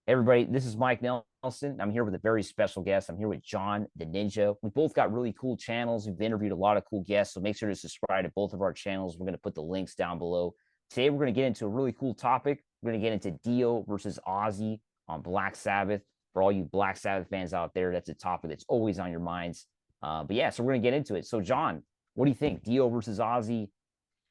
Hey everybody, this is Mike Nelson. I'm here with a very special guest. I'm here with John the Ninja. We both got really cool channels. We've interviewed a lot of cool guests, so make sure to subscribe to both of our channels. We're going to put the links down below. Today, we're going to get into a really cool topic. We're going to get into Dio versus Ozzy on Black Sabbath. For all you Black Sabbath fans out there, that's a topic that's always on your minds. But yeah, so we're going to get into it. So, John, what do you think? Dio versus Ozzy?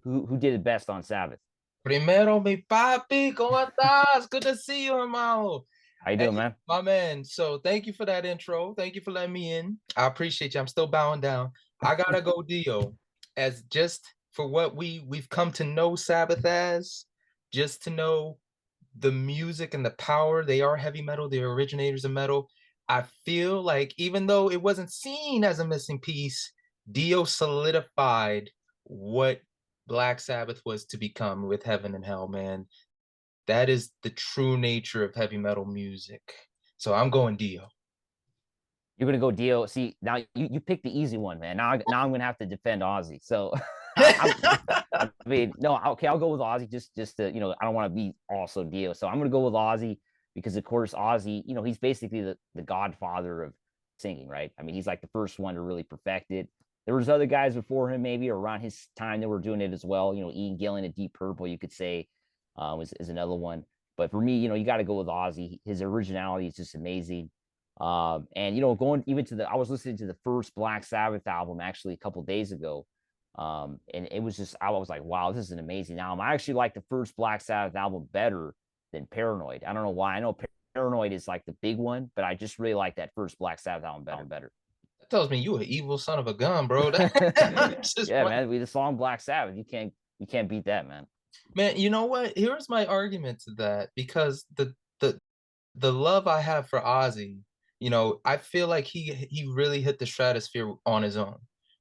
Who did it best on Sabbath? Primero, mi papi, ¿cómo estás? Good to see you, hermano. How you Hey, doing, man? my man. So thank you for that intro. Thank you for letting me in. I appreciate you. I'm still bowing down. I gotta go Dio as just for what we've come to know Sabbath as, just to know the music and the power. They are heavy metal, they're originators of metal. I feel like even though it wasn't seen as a missing piece, Dio solidified what Black Sabbath was to become with Heaven and Hell, man. That is the true nature of heavy metal music. So I'm going Dio. You're gonna go Dio. See, now you picked the easy one, man. Now I'm gonna have to defend Ozzy. So I mean, no, okay, I'll go with Ozzy just to, I don't want to be also Dio. So I'm gonna go with Ozzy because of course Ozzy, he's basically the godfather of singing, right? I mean, he's like the first one to really perfect it. There was other guys before him, maybe or around his time that were doing it as well. Ian Gillan at Deep Purple, you could say, is another one. But for me, you got to go with Ozzy. His originality is just amazing. And going even to I was listening to the first Black Sabbath album actually a couple days ago. And it was just, I was like, wow, this is an amazing album. I actually like the first Black Sabbath album better than Paranoid. I don't know why. I know Paranoid is like the big one, but I just really like that first Black Sabbath album better. That tells me you an evil son of a gun, bro. Just Yeah, man. We the song Black Sabbath. You can't beat that, man. man, you know what? Here's my argument to that because the love I have for Ozzy, I feel like he really hit the stratosphere on his own.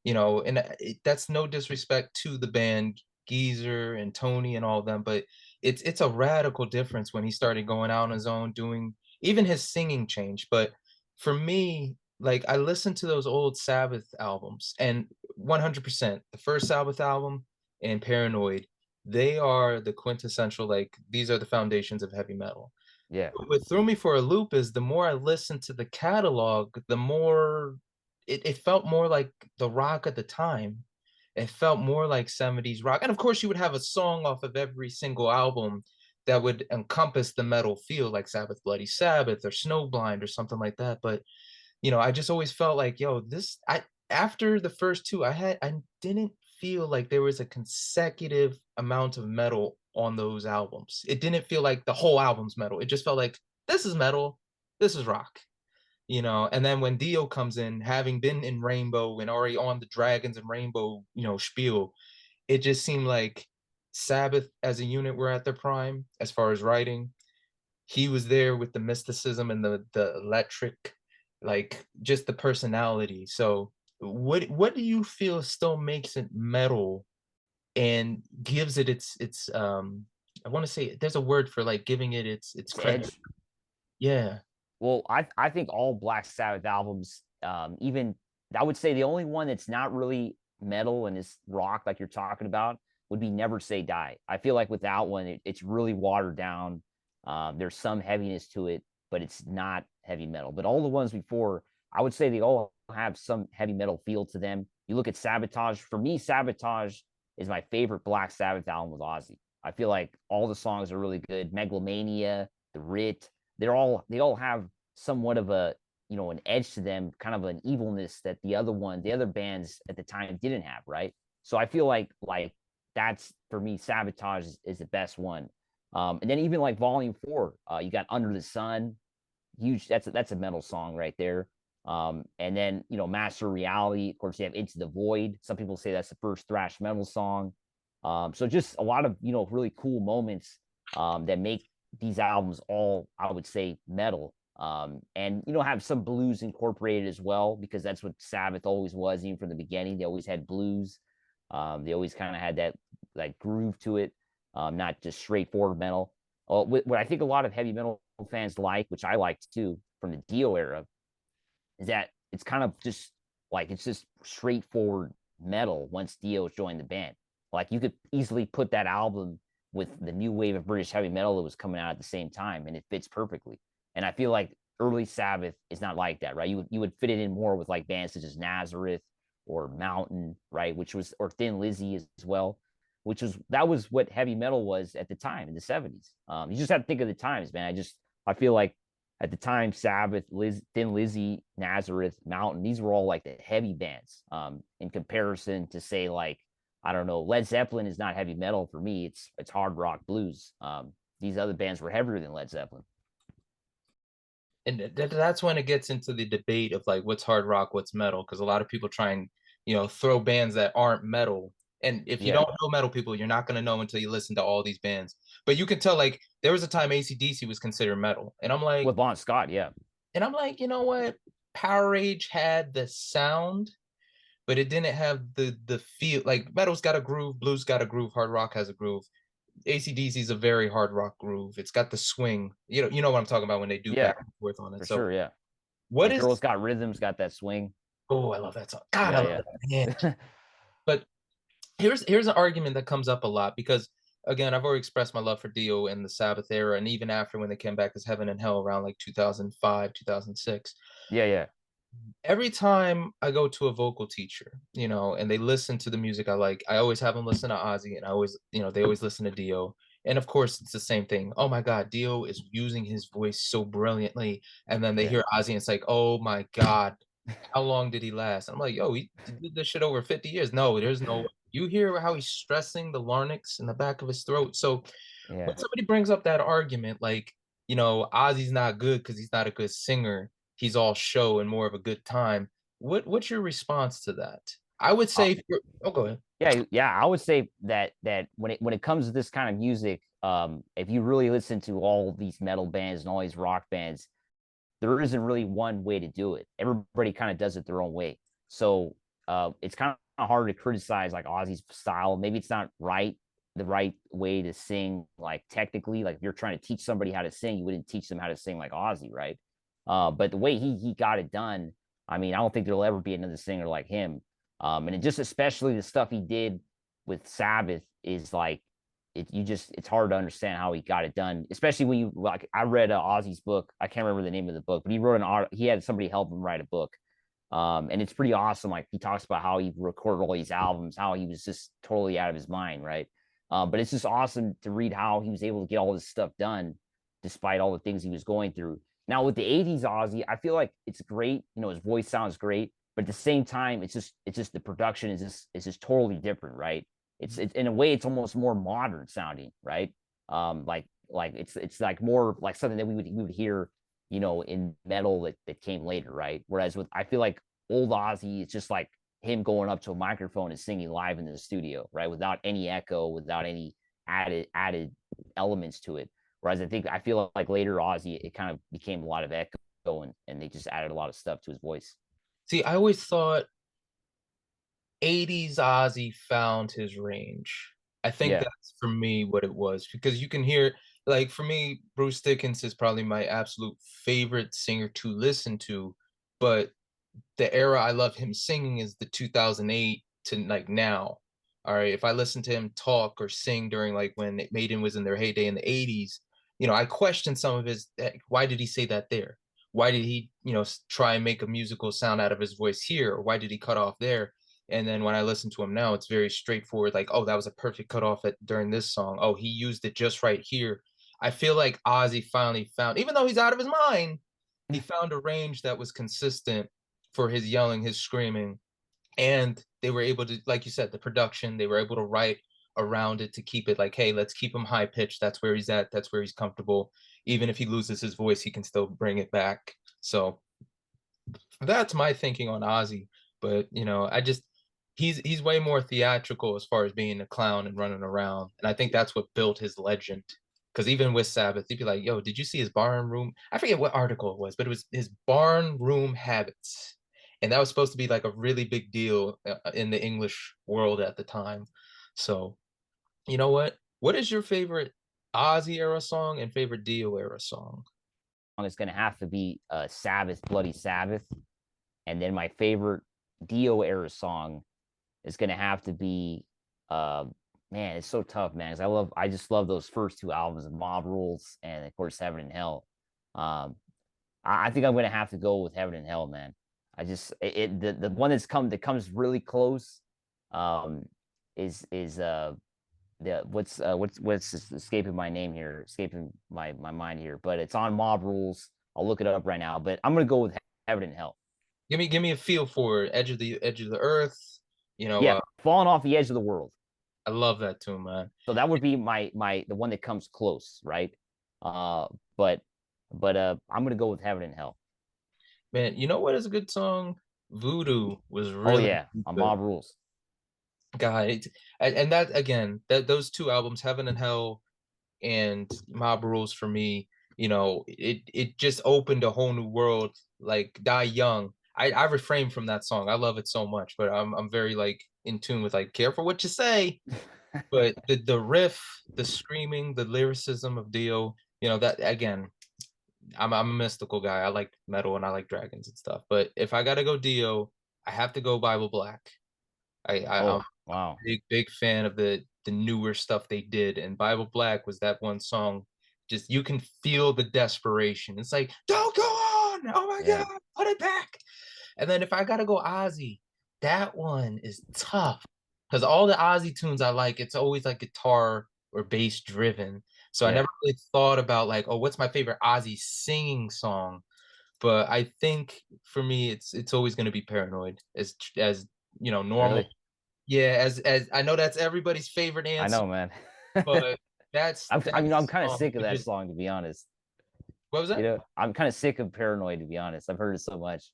And that's no disrespect to the band Geezer and Tony and all of them, but it's a radical difference when he started going out on his own, doing even his singing changed. But for me, like I listened to those old Sabbath albums, and 100%, the first Sabbath album and Paranoid, they are the quintessential, like these are the foundations of heavy metal. Yeah. What threw me for a loop is the more I listened to the catalog, the more it felt more like the rock at the time. It felt more like 70s rock. And of course, you would have a song off of every single album that would encompass the metal feel, like Sabbath Bloody Sabbath or Snowblind or something like that. But I just always felt like, yo, this I after the first two, I didn't feel like there was a consecutive amount of metal on those albums. It didn't feel like the whole album's metal. It just felt like this is metal, this is rock. And then when Dio comes in, having been in Rainbow and already on the Dragons and Rainbow, spiel, it just seemed like Sabbath as a unit were at their prime as far as writing. He was there with the mysticism and the electric, like just the personality. So what do you feel still makes it metal and gives it its I want to say there's a word for like giving it its It's credit. Edge. Yeah. Well, I think all Black Sabbath albums, even I would say the only one that's not really metal and is rock like you're talking about would be Never Say Die. I feel like without one, it's really watered down. There's some heaviness to it, but it's not heavy metal. But all the ones before, I would say they all have some heavy metal feel to them. You look at Sabotage. For me, Sabotage is my favorite Black Sabbath album with Ozzy. I feel like all the songs are really good. Megalomania, The Writ, they all have somewhat of a an edge to them, kind of an evilness that the other bands at the time didn't have, right? So I feel like that's for me, Sabotage is the best one. And then even like Volume 4, you got Under the Sun, huge. That's a metal song right there. And then Master Reality. Of course, you have Into the Void. Some people say that's the first thrash metal song. So just a lot of really cool moments that make these albums all, I would say, metal. And have some blues incorporated as well, because that's what Sabbath always was, even from the beginning. They always had blues. They always kind of had that like groove to it, not just straightforward metal. What I think a lot of heavy metal fans like, which I liked too, from the Dio era, is that it's kind of just like it's just straightforward metal once Dio joined the band. Like you could easily put that album with the new wave of British heavy metal that was coming out at the same time, and it fits perfectly. And I feel like early Sabbath is not like that, right? You would fit it in more with like bands such as Nazareth or Mountain, right? Which was or Thin Lizzy as well, which was that was what heavy metal was at the time in the 70s. You just have to think of the times, man. I feel like at the time, Sabbath, Thin Lizzy, Nazareth, Mountain, these were all like the heavy bands. In comparison to say like I don't know, Led Zeppelin is not heavy metal for me. It's hard rock blues. These other bands were heavier than Led Zeppelin. And that's when it gets into the debate of like what's hard rock, what's metal, because a lot of people try and throw bands that aren't metal. And if you Yeah, don't know metal people, you're not going to know until you listen to all these bands. But you can tell like there was a time AC/DC was considered metal, with Bon Scott, yeah, and I'm like, you know what? Power Rage had the sound, but it didn't have the feel. Like metal's got a groove, blues got a groove, hard rock has a groove. AC/DC is a very hard rock groove. It's got the swing. You know what I'm talking about when they do yeah, back and forth on it. for So sure, yeah. what Like is Girls Got Rhythms, got that swing. oh, I love that song. God, I love Yeah, that man. yeah, But here's an argument that comes up a lot because again, I've already expressed my love for Dio in the Sabbath era, and even after when they came back as Heaven and Hell around like 2005, 2006. yeah, yeah, Every time I go to a vocal teacher, and they listen to the music I like, I always have them listen to Ozzy, and they always listen to Dio. And of course, it's the same thing. Oh my God, Dio is using his voice so brilliantly. And then they yeah, hear Ozzy, and it's like, oh my God, how long did he last? I'm like, yo, he did this shit over 50 years. No, there's no. You hear how he's stressing the larynx in the back of his throat. So yeah. when somebody brings up that argument, like, Ozzy's not good because he's not a good singer, he's all show and more of a good time. What's your response to that? I would Uh, say, oh, go ahead. yeah, yeah. I would say that when it comes to this kind of music, if you really listen to all these metal bands and all these rock bands, there isn't really one way to do it. Everybody kind of does it their own way. So it's kind of hard to criticize like Ozzy's style. Maybe it's not the right way to sing, like technically. Like if you're trying to teach somebody how to sing, you wouldn't teach them how to sing like Ozzy, right? But the way he got it done, I mean, I don't think there'll ever be another singer like him. And it just especially the stuff he did with Sabbath is like it's hard to understand how he got it done, especially when you like I read Ozzy's book. I can't remember the name of the book, but he had somebody help him write a book. And it's pretty awesome. Like he talks about how he recorded all these albums, how he was just totally out of his mind, right? But it's just awesome to read how he was able to get all this stuff done despite all the things he was going through. Now with the 80s Ozzy, I feel like it's great. His voice sounds great, but at the same time, it's just the production is just totally different, right? It's in a way it's almost more modern sounding, right? Like it's like more like something that we would hear, in metal that came later, right? Whereas with I feel like old Ozzy, it's just like him going up to a microphone and singing live in the studio, right? Without any echo, without any added elements to it. Whereas I feel like later Ozzy, it kind of became a lot of echo and they just added a lot of stuff to his voice. See, I always thought 80s Ozzy found his range. I think Yeah. that's for me what it was because you can hear, like, for me, Bruce Dickinson is probably my absolute favorite singer to listen to, but the era I love him singing is the 2008 to like now. All right, if I listen to him talk or sing during like when Maiden was in their heyday in the 80s, I question some of his why did he say that there? Why did he, try and make a musical sound out of his voice here? Or why did he cut off there? And then when I listen to him now, it's very straightforward, like, oh, that was a perfect cutoff during this song. Oh, he used it just right here. I feel like Ozzy finally found, even though he's out of his mind, he found a range that was consistent for his yelling, his screaming, and they were able to, like you said, the production, they were able to write around it to keep it like, hey, let's keep him high pitched. That's where he's at. That's where he's comfortable. Even if he loses his voice, he can still bring it back. So that's my thinking on Ozzy. But I just he's way more theatrical as far as being a clown and running around. And I think that's what built his legend. Because even with Sabbath, he'd be like, yo, did you see his barn room? I forget what article it was, but it was his barn room habits. And that was supposed to be like a really big deal in the English world at the time. So, you know what? What is your favorite Ozzy era song and favorite Dio era song? It's going to have to be Sabbath, Bloody Sabbath. And then my favorite Dio era song is going to have to be, uh, man, it's so tough, man. Because I just love those first two albums of Mob Rules and, of course, Heaven and Hell. I think I'm gonna have to go with Heaven and Hell, man. I just the one that comes really close, um, is the what's escaping my name here, escaping my mind here, but it's on Mob Rules. I'll look it up right now, but I'm gonna go with Heaven and Hell. Give me a feel for Edge of the Earth. You know, Yeah, Falling Off the Edge of the World. I love that tune, man. So that would be my the one that comes close, right? Uh, but I'm gonna go with Heaven and Hell. Man, you know what is a good song? Voodoo was Oh really yeah, on good. Mob Rules. Guy, and that again, that those two albums, Heaven and Hell and Mob Rules for me, it just opened a whole new world. Like Die Young. I refrain from that song. I love it so much, but I'm very like in tune with like careful what you say. But the riff, the screaming, the lyricism of Dio, that again, I'm a mystical guy. I like metal and I like dragons and stuff. But if I gotta go Dio, I have to go Bible Black. I'm Oh wow, big fan of the newer stuff they did, and Bible Black was that one song. Just you can feel the desperation. It's like, don't go on. Oh my yeah, God, put it back. And then if I gotta go Ozzy, that one is tough because all the Ozzy tunes I like, it's always like guitar or bass driven. So I yeah. never really thought about like, oh, what's my favorite Ozzy singing song? But I think for me, it's always going to be Paranoid as normal. Really, Yeah, as I know that's everybody's favorite I answer, know, man. but that's I'm that's kind of sick of that song, to be honest. what was that? I'm kind of sick of Paranoid, to be honest. I've heard it so much.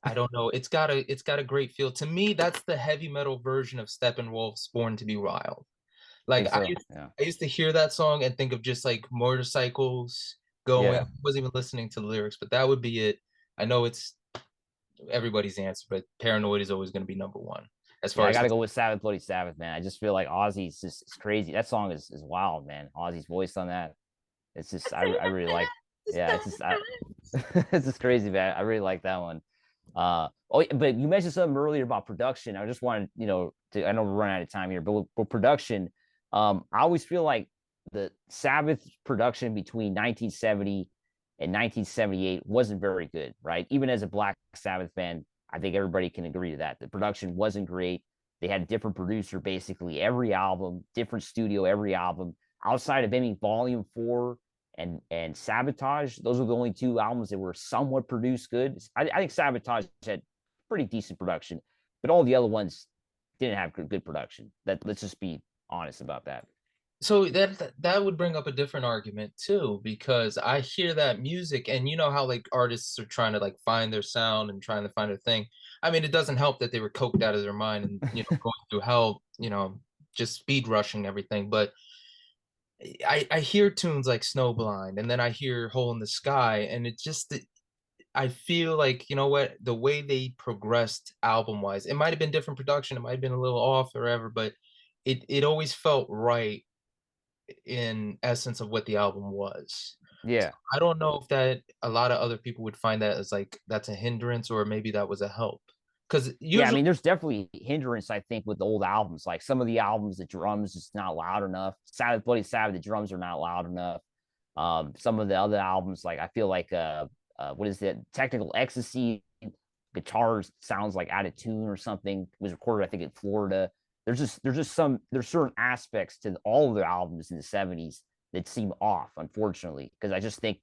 I don't know. It's got a great feel. To me, that's the heavy metal version of Steppenwolf's Born to Be Wild. Like Think so? Yeah, I used to hear that song and think of just like motorcycles going. I yeah, wasn't even listening to the lyrics, but that would be it. I know it's everybody's answer, but Paranoid is always going to be number one as yeah. far I as gotta go with Sabbath, Bloody Sabbath, man. I just feel like Ozzy's just it's crazy. That song is wild, man. Ozzy's voice on that. It's just I really like. Yeah, it's just crazy, man. I really like that one. But you mentioned something earlier about production. I just wanted, I know we're running out of time here, but with production, I always feel like the Sabbath production between 1970 and 1978 wasn't very good, right? Even as a Black Sabbath fan, I think everybody can agree to that. The production wasn't great. They had a different producer basically every album, different studio every album. Outside of maybe Volume 4 and Sabotage, those were the only two albums that were somewhat produced good. I think Sabotage had pretty decent production, but all the other ones didn't have good production. Let's just be honest about that. so that would bring up a different argument too, because I hear that music and you know how like artists are trying to like find their sound and trying to find their thing. I mean, it doesn't help that they were coked out of their mind and going through hell, just speed rushing everything. But I hear tunes like Snowblind and then I hear Hole in the Sky, and it just I feel like, you know what, the way they progressed album wise, it might have been different production, it might have been a little off or whatever, but it always felt right in essence of what the album was. So Yeah. I don't know if that a lot of other people would find that as like that's a hindrance or maybe that was a help. Because Yeah, I usually mean, there's definitely hindrance, I think, with the old albums. Like some of the albums, the drums just not loud enough. Sabbath, Bloody Sabbath, the drums are not loud enough. Some of the other albums, like I feel like what is it? Technical Ecstasy, guitars sounds like out of tune or something. It was recorded, I think, in Florida. There's certain aspects to all of their albums in the '70s that seem off, unfortunately, because I just think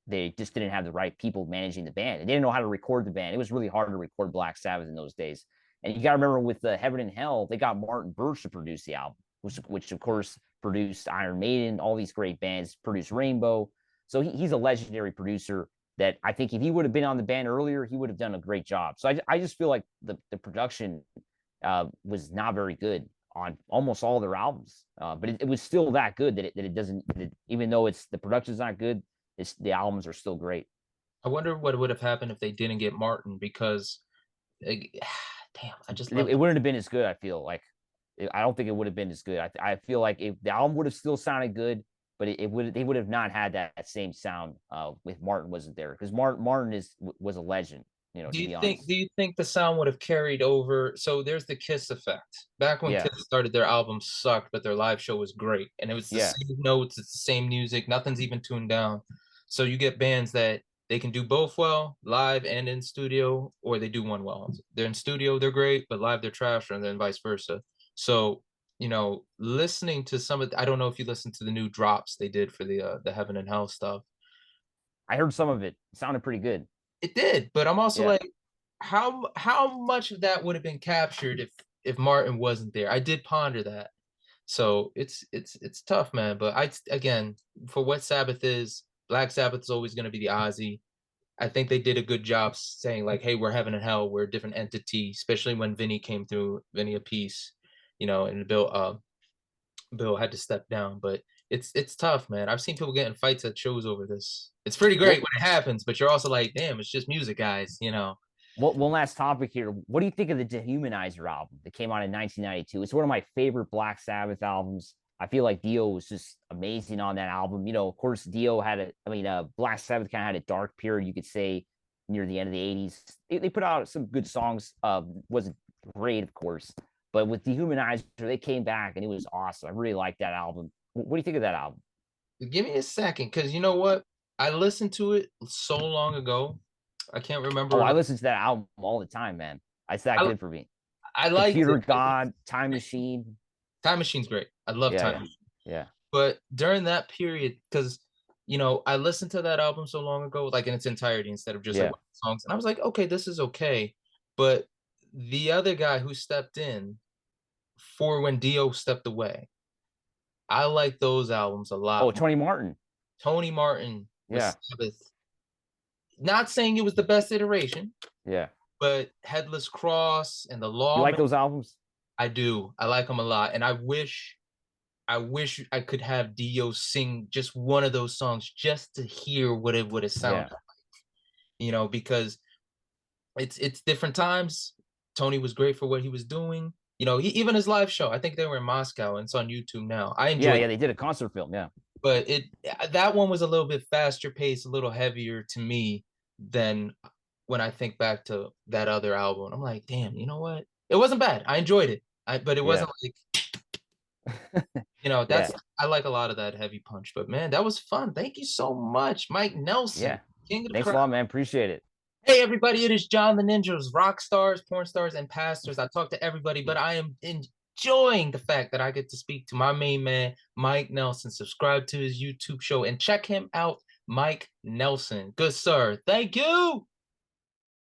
they just didn't have the right people managing the band. They didn't know how to record the band. It was really hard to record Black Sabbath in those days. And you got to remember with the Heaven and Hell, they got Martin Birch to produce the album, which of course produced Iron Maiden, all these great bands, produced Rainbow. So he's a legendary producer that I think if he would have been on the band earlier, he would have done a great job. So I just feel like the production was not very good on almost all their albums, but it was still that good that it doesn't, even though the production's not good, the albums are still great. I wonder what would have happened if they didn't get Martin because like, damn, I just It, love it wouldn't have been as good. I feel like I don't think it would have been as good. I feel like if the album would have still sounded good, but it would they would have not had that same sound if Martin wasn't there because Martin was a legend. Do To you be think honest. do you think the sound would have carried over? So there's the Kiss effect. Back when Yeah, Kiss started, their album sucked, but their live show was great. And it was the yeah, same notes, it's the same music, nothing's even tuned down. So you get bands that they can do both well, live and in studio, or they do one well. They're in studio, they're great, but live they're trash, and then vice versa. So, listening to some of I don't know if you listened to the new drops they did for the Heaven and Hell stuff. I heard some of it. It sounded pretty good. It did, but I'm also Yeah. like, how much of that would have been captured if Martin wasn't there? I did ponder that. So it's tough, man. But again, for what Sabbath is, Black Sabbath is always going to be the Ozzy. I think they did a good job saying like, hey, we're heaven and hell, we're a different entity, especially when Vinny came through, Vinny Appice, and Bill had to step down. But it's tough, man. I've seen people getting fights at shows over this. It's pretty great Well, when it happens, but you're also like, damn, it's just music, guys. one last topic here. What do you think of the Dehumanizer album that came out in 1992? It's one of my favorite Black Sabbath albums. I feel like Dio was just amazing on that album. Of course, Dio had Black Sabbath kind of had a dark period, you could say, near the end of the 80s. They put out some good songs. Wasn't great, of course, but with Dehumanizer, they came back and it was awesome. I really like that album. What do you think of that album? Give me a second, because you know what? I listened to it so long ago. I can't Oh, remember. I Like, listen to that album all the time, man. It's that I, good for me. I liked Computer it. God, Time Machine. Time Machine's great. I love Yeah, Time yeah, Machine. yeah, But during that period, because I listened to that album so long ago, like in its entirety, instead of just like yeah. songs, and I was like, okay, this is okay. But the other guy who stepped in for when Dio stepped away, I like those albums a Oh, lot more. Tony Martin. Tony Martin with Yeah, Sabbath. Not saying it was the best iteration, yeah. but Headless Cross and the You like Lawman, those albums? I do. I like them a lot, and I wish I could have Dio sing just one of those songs just to hear what it would have Yeah, sounded, because it's different times. Tony was great for what he was doing. Even his live show, I think they were in Moscow and it's on YouTube now. I yeah, enjoyed yeah. it, They did a concert film. Yeah, but that one was a little bit faster paced, a little heavier to me than when I think back to that other album. I'm like, damn, you know what? It wasn't bad. I enjoyed it. But it yeah, wasn't like, yeah, that's I like a lot of that heavy punch. But man, that was fun. Thank you so much, Mike Nelson, yeah. King of the Thanks a Crowd. lot, man. Appreciate it. Hey everybody, it is John the Ninjas, rock stars, porn stars, and pastors. I talk to everybody, but I am enjoying the fact that I get to speak to my main man, Mike Nelson. Subscribe to his YouTube show and check him out, Mike Nelson. Good sir. Thank you.